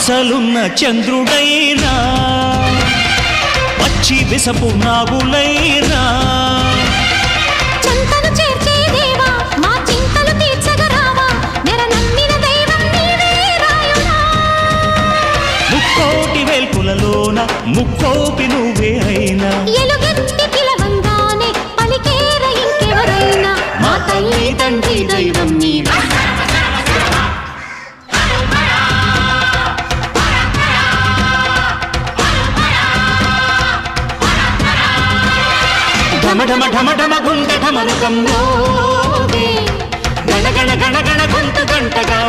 మసలున్న చంద్రుడైనా పచ్చి విసపు నాగులైనా చింతలు చేర్చే దేవా మా చింతలు తీర్చగరావా నెర నమ్మిన దైవం నీవే రాయుడా ముక్కోటి వేల్పులలోన ముక్కోపి నువ్వే అయినా ఎలుగెత్తి పిలవంగానే పలికేర ఇంకెవరైనా మా తల్లి తండ్రి దైవం నీవే ఢమ ఢమ ఢమ ఢమ గుంట ఢమరుకం మోగే గణ గణ గణ గణ గొంతు గంటగా